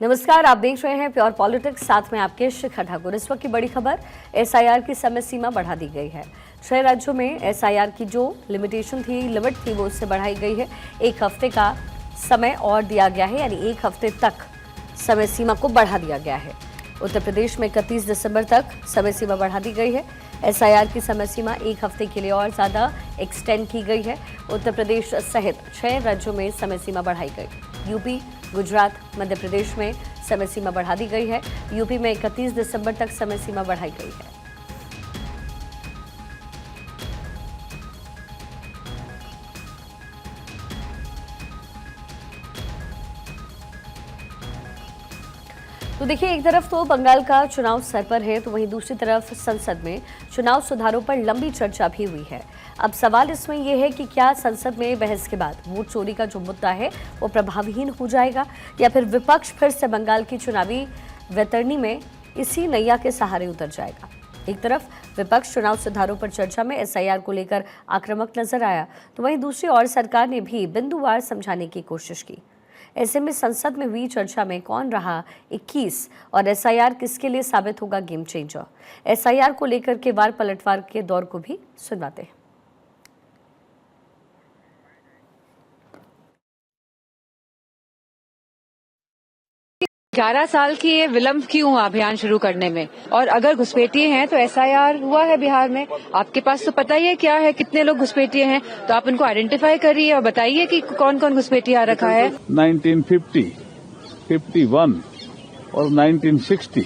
नमस्कार, आप देख रहे हैं प्योर पॉलिटिक्स, साथ में आपके शिखा ठाकुर। इस वक्त की बड़ी खबर, एसआईआर की समय सीमा बढ़ा दी गई है। 6 राज्यों में एसआईआर की जो लिमिट थी वो उससे बढ़ाई गई है। 1 हफ्ते का समय और दिया गया है, यानी 1 हफ्ते तक समय सीमा को बढ़ा दिया गया है। उत्तर प्रदेश में 31 दिसंबर तक समय सीमा बढ़ा दी गई है। एसआईआर की समय सीमा 1 हफ्ते के लिए और ज़्यादा एक्सटेंड की गई है। उत्तर प्रदेश सहित 6 राज्यों में समय सीमा बढ़ाई गई। यूपी, गुजरात, मध्य प्रदेश में समय सीमा बढ़ा दी गई है। यूपी में 31 दिसंबर तक समय सीमा बढ़ाई गई है। तो देखिए, एक तरफ तो बंगाल का चुनाव सर पर है, तो वहीं दूसरी तरफ संसद में चुनाव सुधारों पर लंबी चर्चा भी हुई है। अब सवाल इसमें यह है कि क्या संसद में बहस के बाद वोट चोरी का जो मुद्दा है वो प्रभावहीन हो जाएगा, या फिर विपक्ष फिर से बंगाल की चुनावी वैतरणी में इसी नैया के सहारे उतर जाएगा। एक तरफ विपक्ष चुनाव सुधारों पर चर्चा में एसआईआर को लेकर आक्रामक नजर आया, तो वहीं दूसरी ओर सरकार ने भी बिंदुवार समझाने की कोशिश की। ऐसे में संसद में हुई चर्चा में कौन रहा 21 और एसआईआर किसके लिए साबित होगा गेम चेंजर। एसआईआर को लेकर के वार पलटवार के दौर को भी सुनवाते हैं। 11 साल की ये विलंब क्यों हुआ अभियान शुरू करने में? और अगर घुसपैठिए हैं तो एसआईआर हुआ है बिहार में, आपके पास तो पता ही है क्या है, कितने लोग घुसपैठिए हैं, तो आप उनको आइडेंटिफाई करिए और बताइए कि कौन कौन घुसपैठिया रखा है। 1950, 51 और 1960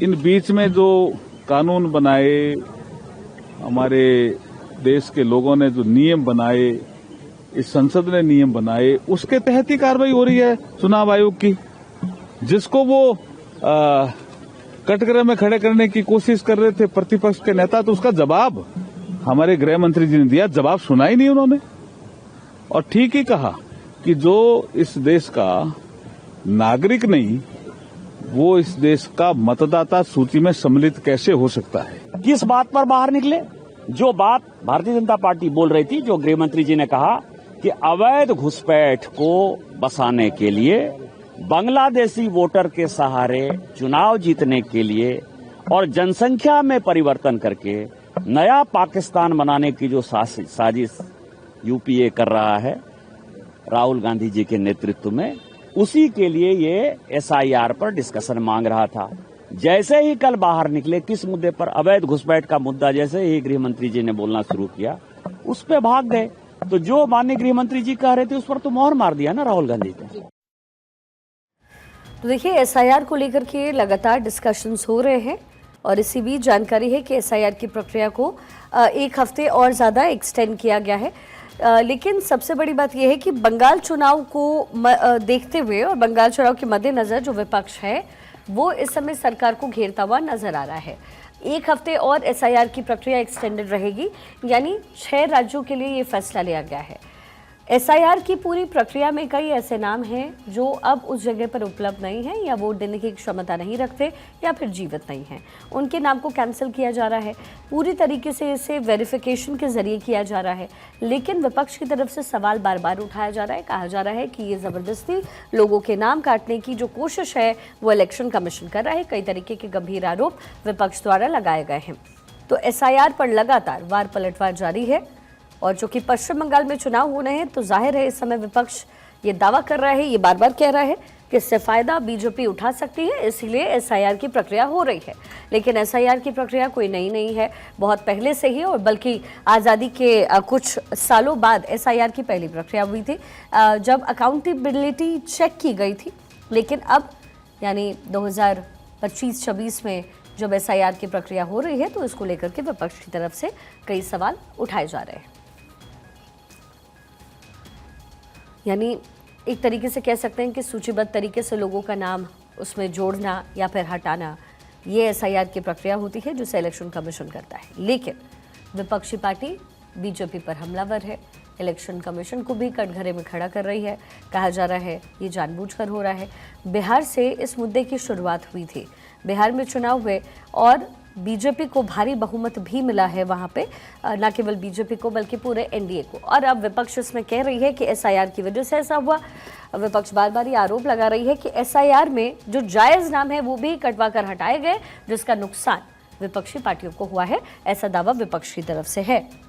इन बीच में जो कानून बनाए, हमारे देश के लोगों ने जो नियम बनाए, इस संसद ने नियम बनाए, उसके तहत ही कार्रवाई हो रही है चुनाव आयोग की। जिसको वो कटघरे में खड़े करने की कोशिश कर रहे थे प्रतिपक्ष के नेता, तो उसका जवाब हमारे गृह मंत्री जी ने दिया। जवाब सुना ही नहीं उन्होंने, और ठीक ही कहा कि जो इस देश का नागरिक नहीं, वो इस देश का मतदाता सूची में सम्मिलित कैसे हो सकता है। किस बात पर बाहर निकले? जो बात भारतीय जनता पार्टी बोल रही थी, जो गृह मंत्री जी ने कहा कि अवैध घुसपैठ को बसाने के लिए, बांग्लादेशी वोटर के सहारे चुनाव जीतने के लिए और जनसंख्या में परिवर्तन करके नया पाकिस्तान बनाने की जो साजिश यूपीए कर रहा है राहुल गांधी जी के नेतृत्व में, उसी के लिए ये एसआईआर पर डिस्कशन मांग रहा था। जैसे ही कल बाहर निकले, किस मुद्दे पर? अवैध घुसपैठ का मुद्दा जैसे ही गृह मंत्री जी ने बोलना शुरू किया, उस पे भाग गए। तो जो माननीय गृह मंत्री जी कह रहे थे, उस पर तो मोहर मार दिया ना राहुल गांधी ने। तो देखिए, एसआईआर को लेकर के लगातार डिस्कशंस हो रहे हैं, और इसी बीच जानकारी है कि एसआईआर की प्रक्रिया को 1 हफ्ते और ज़्यादा एक्सटेंड किया गया है। लेकिन सबसे बड़ी बात यह है कि बंगाल चुनाव को देखते हुए और बंगाल चुनाव के मद्देनज़र जो विपक्ष है वो इस समय सरकार को घेरता हुआ नजर आ रहा है। 1 हफ्ते और एसआईआर की प्रक्रिया एक्सटेंडेड रहेगी, यानी 6 राज्यों के लिए ये फैसला लिया गया है। एसआईआर की पूरी प्रक्रिया में कई ऐसे नाम हैं जो अब उस जगह पर उपलब्ध नहीं हैं, या वोट देने की क्षमता नहीं रखते, या फिर जीवित नहीं हैं। उनके नाम को कैंसिल किया जा रहा है। पूरी तरीके से इसे वेरिफिकेशन के जरिए किया जा रहा है। लेकिन विपक्ष की तरफ से सवाल बार बार उठाया जा रहा है, कहा जा रहा है कि ये ज़बरदस्ती लोगों के नाम काटने की जो कोशिश है वो इलेक्शन कमीशन कर रहा है। कई तरीके के गंभीर आरोप विपक्ष द्वारा लगाए गए हैं। तो एसआईआर पर लगातार वार पलटवार जारी है, और जो कि पश्चिम बंगाल में चुनाव होने हैं, तो जाहिर है इस समय विपक्ष ये दावा कर रहा है, ये बार बार कह रहा है कि इससे फायदा बीजेपी उठा सकती है, इसलिए एसआईआर की प्रक्रिया हो रही है। लेकिन एसआईआर की प्रक्रिया कोई नई नहीं है, बहुत पहले से ही, और बल्कि आज़ादी के कुछ सालों बाद एसआईआर की पहली प्रक्रिया हुई थी, जब अकाउंटेबिलिटी चेक की गई थी। लेकिन अब यानी 2025-26 में जब एसआईआर की प्रक्रिया हो रही है, तो इसको लेकर के विपक्ष की तरफ से कई सवाल उठाए जा रहे हैं। यानी एक तरीके से कह सकते हैं कि सूचीबद्ध तरीके से लोगों का नाम उसमें जोड़ना या फिर हटाना, ये एसआईआर की प्रक्रिया होती है जिसे इलेक्शन कमीशन करता है। लेकिन विपक्षी पार्टी बीजेपी पर हमलावर है, इलेक्शन कमीशन को भी कटघरे में खड़ा कर रही है। कहा जा रहा है ये जानबूझकर हो रहा है। बिहार से इस मुद्दे की शुरुआत हुई थी। बिहार में चुनाव हुए और बीजेपी को भारी बहुमत भी मिला है वहां पे, न केवल बीजेपी को बल्कि पूरे एनडीए को। और अब विपक्ष इसमें कह रही है कि एसआईआर की वजह से ऐसा हुआ। विपक्ष बार बार ये आरोप लगा रही है कि एसआईआर में जो जायज नाम है वो भी कटवा कर हटाए गए, जिसका नुकसान विपक्षी पार्टियों को हुआ है। ऐसा दावा विपक्ष की तरफ से है।